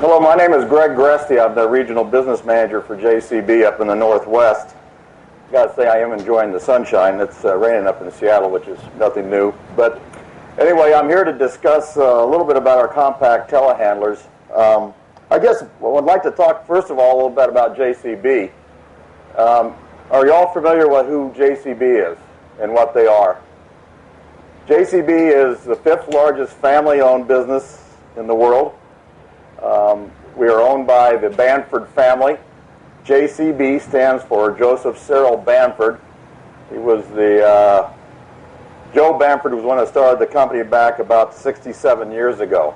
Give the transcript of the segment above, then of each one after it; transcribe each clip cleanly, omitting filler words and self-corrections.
Hello, my name is Greg Gresti. I'm the regional business manager for JCB up in the Northwest. I've got to say I am enjoying the sunshine. It's raining up in Seattle, which is nothing new. But anyway, I'm here to discuss a little bit about our compact telehandlers. I guess I would like to talk first of all a little bit about JCB. Are you all familiar with who JCB is and what they are? JCB is the 5th largest family-owned business in the world. We are owned by the Bamford family. JCB stands for Joseph Cyril Bamford. He was Joe Bamford was the one that started the company back about 67 years ago.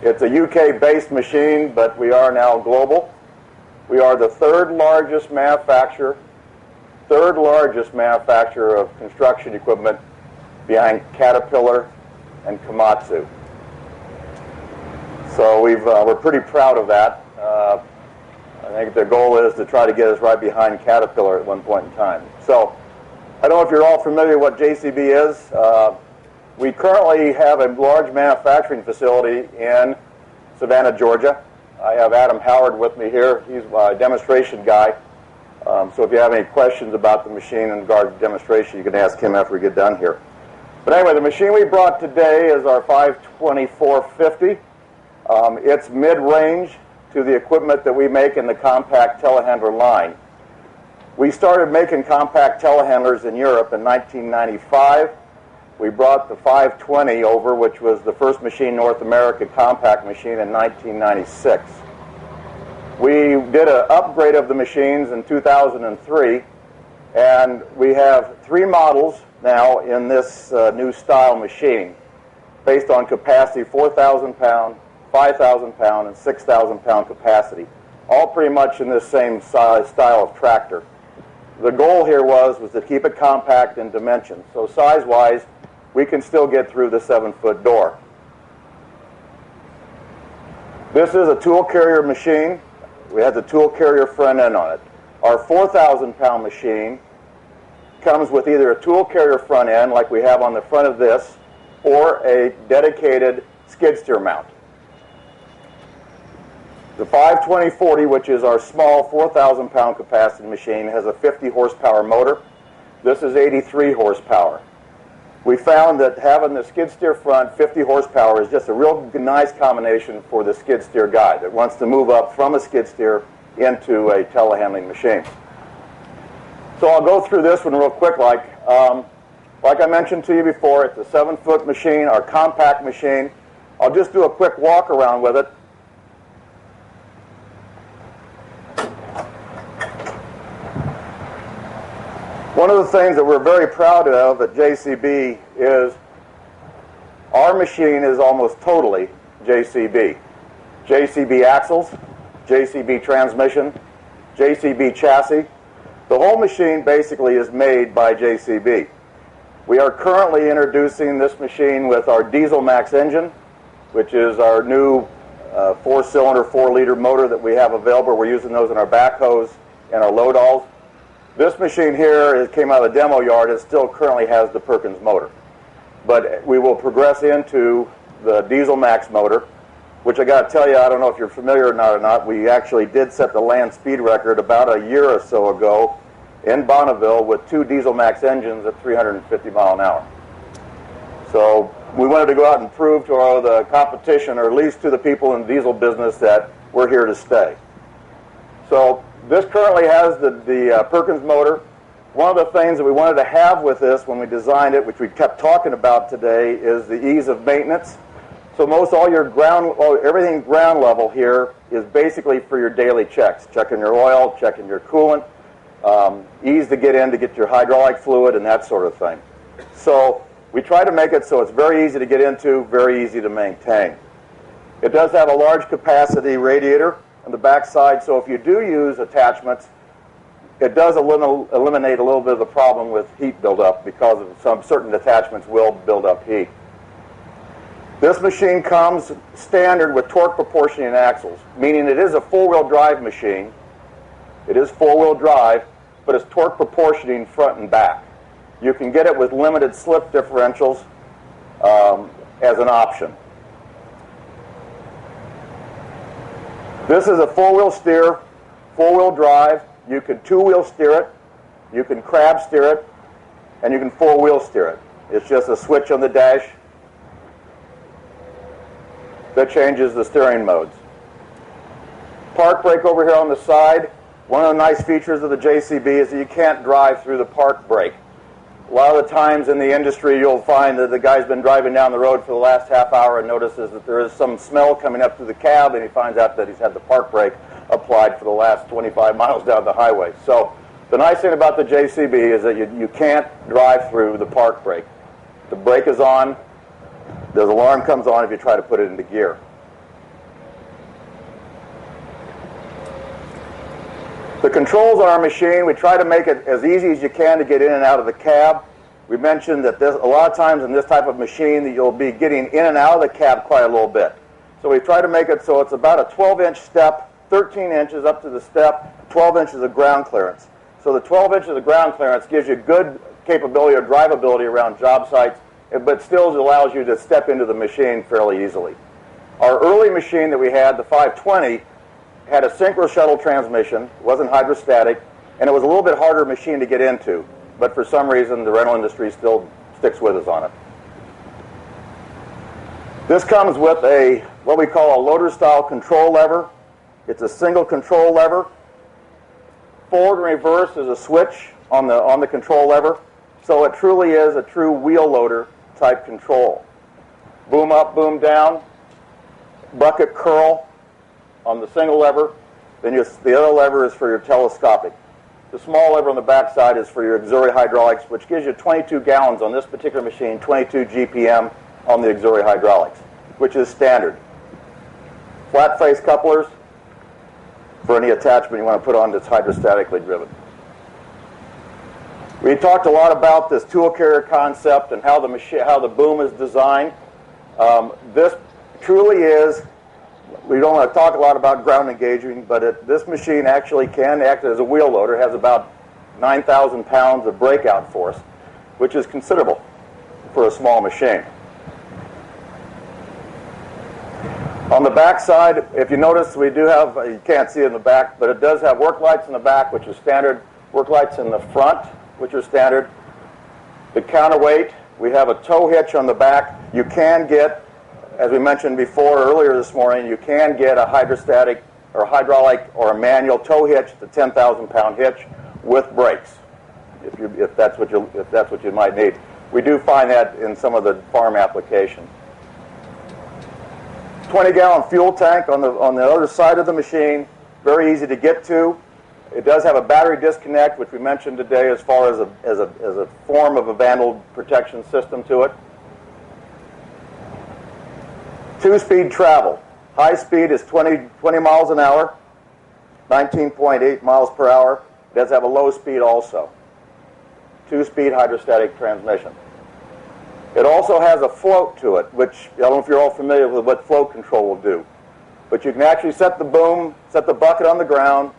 It's a UK-based machine, but we are now global. We are the third largest manufacturer of construction equipment behind Caterpillar and Komatsu. So we're pretty proud of that. I think the goal is to try to get us right behind Caterpillar at one point in time. So I don't know if you're all familiar with what JCB is. We currently have a large manufacturing facility in Savannah, Georgia. I have Adam Howard with me here. He's a demonstration guy. So if you have any questions about the machine in regard to demonstration, you can ask him after we get done here. But anyway, the machine we brought today is our 52450. It's mid-range to the equipment that we make in the compact telehandler line. We started making compact telehandlers in Europe in 1995. We brought the 520 over, which was the first machine in North America compact machine, in 1996. We did an upgrade of the machines in 2003, and we have 3 models now in this new style machine based on capacity 4,000 pound, 5,000 pound, and 6,000 pound capacity, all pretty much in this same style of tractor. The goal here was to keep it compact in dimensions. So size-wise, we can still get through the 7-foot door. This is a tool carrier machine. We have the tool carrier front end on it. Our 4,000 pound machine comes with either a tool carrier front end, like we have on the front of this, or a dedicated skid steer mount. The 52040, which is our small 4,000 pound capacity machine, has a 50 horsepower motor. This is 83 horsepower. We found that having the skid steer front 50 horsepower is just a real nice combination for the skid steer guy that wants to move up from a skid steer into a telehandling machine. So I'll go through this one real quick. Like I mentioned to you before, it's a 7-foot machine, our compact machine. I'll just do a quick walk around with it. One of the things that we're very proud of at JCB is our machine is almost totally JCB. JCB axles, JCB transmission, JCB chassis. The whole machine basically is made by JCB. We are currently introducing this machine with our Dieselmax engine, which is our new 4-cylinder, 4-liter motor that we have available. We're using those in our backhoes and our load-alls. This machine here came out of the demo yard. It still currently has the Perkins motor. But we will progress into the Dieselmax motor, which I got to tell you, I don't know if you're familiar or not, we actually did set the land speed record about a year or so ago in Bonneville with 2 Dieselmax engines at 350 mile an hour. So we wanted to go out and prove to the competition, or at least to the people in the diesel business, that we're here to stay. So this currently has the Perkins motor. One of the things that we wanted to have with this when we designed it, which we kept talking about today, is the ease of maintenance. So everything ground level here is basically for your daily checks, checking your oil, checking your coolant, ease to get in to get your hydraulic fluid and that sort of thing. So we try to make it so it's very easy to get into, very easy to maintain. It does have a large capacity radiator on the back side, so if you do use attachments, it does eliminate a little bit of the problem with heat buildup, because of some certain attachments will build up heat. This machine comes standard with torque proportioning axles, meaning it is a four-wheel drive machine. It is four-wheel drive, but it's torque proportioning front and back. You can get it with limited slip differentials as an option. This is a four-wheel steer, four-wheel drive. You can two-wheel steer it, you can crab steer it, and you can four-wheel steer it. It's just a switch on the dash that changes the steering modes. Park brake over here on the side. One of the nice features of the JCB is that you can't drive through the park brake. A lot of the times in the industry you'll find that the guy's been driving down the road for the last half hour and notices that there is some smell coming up through the cab, and he finds out that he's had the park brake applied for the last 25 miles down the highway. So the nice thing about the JCB is that you can't drive through the park brake. The brake is on, the alarm comes on if you try to put it into gear. The controls on our machine, we try to make it as easy as you can to get in and out of the cab. We mentioned that a lot of times in this type of machine that you'll be getting in and out of the cab quite a little bit. So we try to make it so it's about a 12-inch step, 13 inches up to the step, 12 inches of ground clearance. So the 12 inches of ground clearance gives you good capability or drivability around job sites, but still allows you to step into the machine fairly easily. Our early machine that we had, the 520, had a synchro shuttle transmission, it wasn't hydrostatic, and it was a little bit harder machine to get into, but for some reason the rental industry still sticks with us on it. This comes with what we call a loader style control lever. It's a single control lever. Forward and reverse is a switch on the control lever, so it truly is a true wheel loader type control. Boom up, boom down, bucket curl on the single lever, then the other lever is for your telescopic. The small lever on the back side is for your auxiliary hydraulics, which gives you 22 gallons on this particular machine, 22 GPM on the auxiliary hydraulics, which is standard. Flat face couplers for any attachment you want to put on that's hydrostatically driven. We talked a lot about this tool carrier concept and how the boom is designed. This truly is, we don't want to talk a lot about ground engaging, but this machine actually can act as a wheel loader. It has about 9,000 pounds of breakout force, which is considerable for a small machine. On the back side, if you notice, we do have, you can't see it in the back, but it does have work lights in the back, which is standard, work lights in the front, which are standard. The counterweight, we have a tow hitch on the back. You can get, as we mentioned before earlier this morning, you can get a hydrostatic or hydraulic or a manual tow hitch, the 10,000 pound hitch with brakes, if that's what you might need. We do find that in some of the farm applications. 20-gallon fuel tank on the other side of the machine, very easy to get to. It does have a battery disconnect, which we mentioned today, as far as a form of a vandal protection system to it. Two-speed travel. High speed is 20 miles an hour, 19.8 miles per hour. It does have a low speed also. Two-speed hydrostatic transmission. It also has a float to it, which I don't know if you're all familiar with what float control will do. But you can actually set the boom, set the bucket on the ground,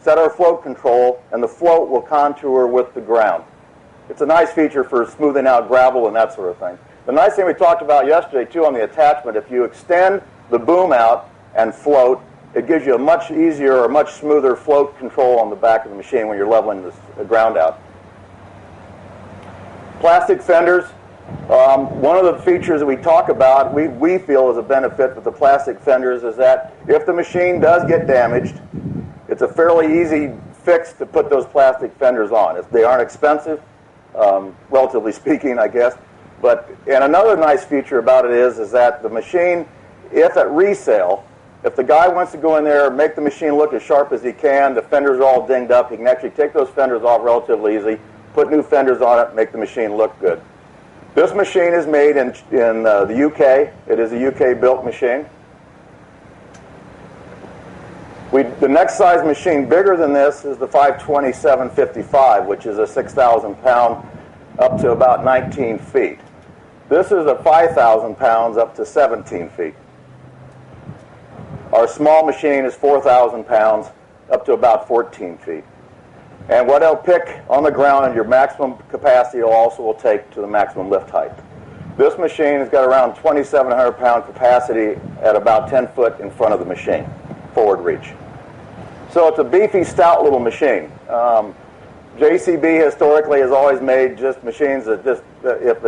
set our float control, and the float will contour with the ground. It's a nice feature for smoothing out gravel and that sort of thing. The nice thing we talked about yesterday, too, on the attachment, if you extend the boom out and float, it gives you a much easier or much smoother float control on the back of the machine when you're leveling the ground out. Plastic fenders. One of the features that we talk about, we feel is a benefit with the plastic fenders, is that if the machine does get damaged, it's a fairly easy fix to put those plastic fenders on. They aren't expensive, relatively speaking, I guess. And another nice feature about it is that the machine, if at resale, if the guy wants to go in there and make the machine look as sharp as he can, the fenders are all dinged up, he can actually take those fenders off relatively easy, put new fenders on it, make the machine look good. This machine is made in the UK. It is a UK-built machine. The next size machine bigger than this is the 527-55, which is a 6,000 pound up to about 19 feet. This is a 5,000 pounds up to 17 feet. Our small machine is 4,000 pounds up to about 14 feet. And what it'll pick on the ground and your maximum capacity also will take to the maximum lift height. This machine has got around 2,700 pound capacity at about 10 foot in front of the machine. forward reach. So it's a beefy, stout little machine. JCB historically has always made just machines that just, if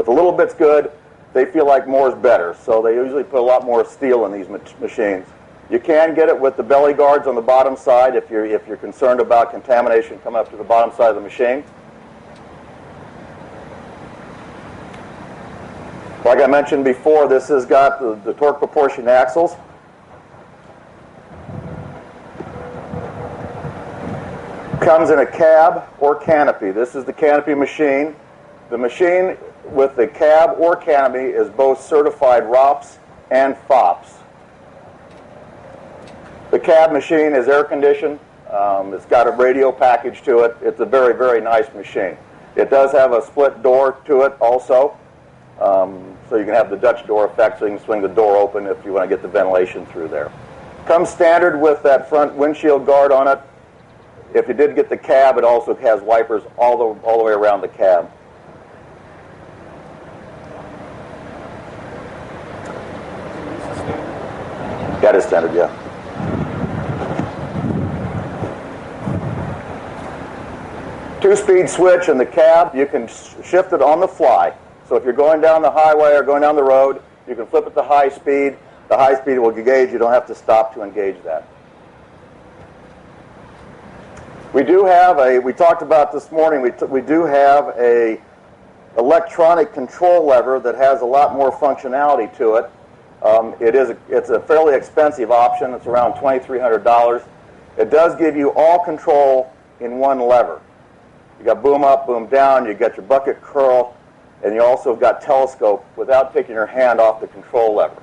a little bit's good, they feel like more is better. So they usually put a lot more steel in these machines. You can get it with the belly guards on the bottom side if you're concerned about contamination coming up to the bottom side of the machine. Like I mentioned before, this has got the torque proportion axles. Comes in a cab or canopy. This is the canopy machine. The machine with the cab or canopy is both certified ROPS and FOPS. The cab machine is air conditioned. It's got a radio package to it. It's a very, very nice machine. It does have a split door to it also. So you can have the Dutch door effect, so you can swing the door open if you want to get the ventilation through there. Comes standard with that front windshield guard on it. If you did get the cab, it also has wipers all the way around the cab. That is standard, yeah. Two-speed switch in the cab. You can shift it on the fly. So if you're going down the highway or going down the road, you can flip it to high speed. The high speed will engage. You don't have to stop to engage that. We do have we talked about this morning, we do have a electronic control lever that has a lot more functionality to it. It's a fairly expensive option. It's around $2,300. It does give you all control in one lever. You got boom up, boom down, you got your bucket curl, and you also have got telescope without taking your hand off the control lever.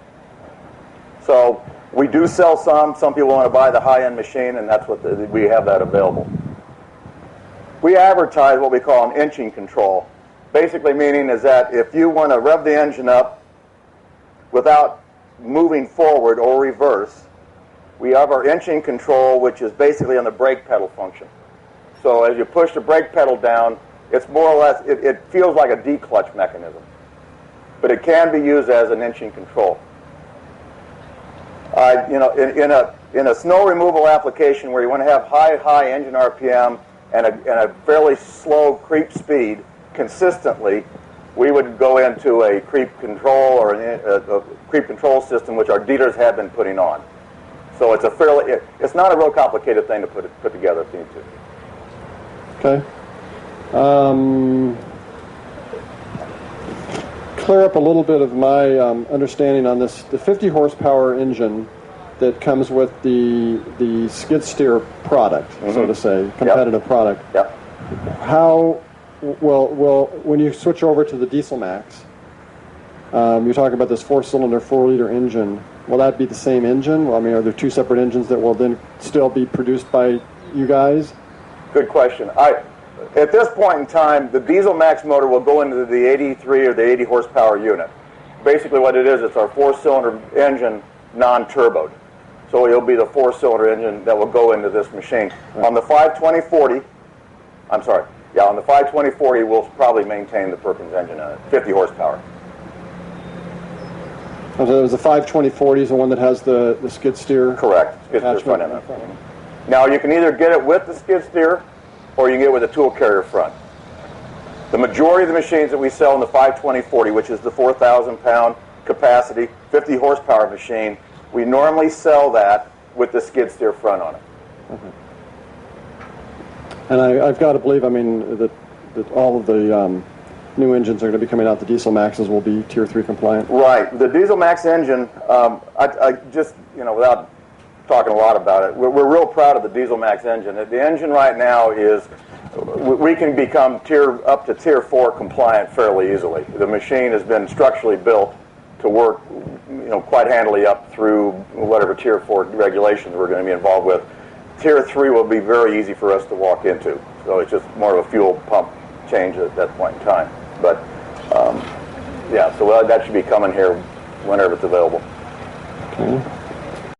So we do sell some. Some people want to buy the high-end machine, and that's what we have that available. We advertise what we call an inching control. Basically meaning is that if you want to rev the engine up without moving forward or reverse, we have our inching control, which is basically on the brake pedal function. So as you push the brake pedal down, it's more or less, it feels like a D-clutch mechanism. But it can be used as an inching control. In a snow removal application where you want to have high engine RPM and a fairly slow creep speed consistently, we would go into a creep control or a creep control system, which our dealers have been putting on. So it's it's not a real complicated thing to put together if you need to. Okay. Clear up a little bit of my understanding on this. The 50 horsepower engine that comes with the skid steer product, so to say, competitive product. Yep. How will when you switch over to the Dieselmax, you're talking about this 4-cylinder, 4-liter engine. Will that be the same engine? Well, I mean, are there two separate engines that will then still be produced by you guys? Good question. At this point in time, the Dieselmax motor will go into the 83 or the 80 horsepower unit. Basically what it is, it's our 4-cylinder engine non-turboed. So it'll be the 4-cylinder engine that will go into this machine. Right. On the 520/40, on the 520/40, we'll probably maintain the Perkins engine on it, 50 horsepower. So there was the 520/40 is the one that has the skid steer? Correct. Skid steer front end. Now you can either get it with the skid steer or you can get it with a tool carrier front. The majority of the machines that we sell in the 520/40, which is the 4,000-pound capacity, 50 horsepower machine, we normally sell that with the skid steer front on it. Mm-hmm. And I've got to believe, I mean, that all of the new engines are going to be coming out. The Dieselmaxes will be Tier 3 compliant. Right. The Dieselmax engine, I just, without talking a lot about it, we're real proud of the Dieselmax engine. The engine right now is, we can become up to Tier 4 compliant fairly easily. The machine has been structurally built to work, quite handily up through whatever Tier 4 regulations we're going to be involved with. Tier 3 will be very easy for us to walk into. So it's just more of a fuel pump change at that point in time. But, so that should be coming here whenever it's available. Okay.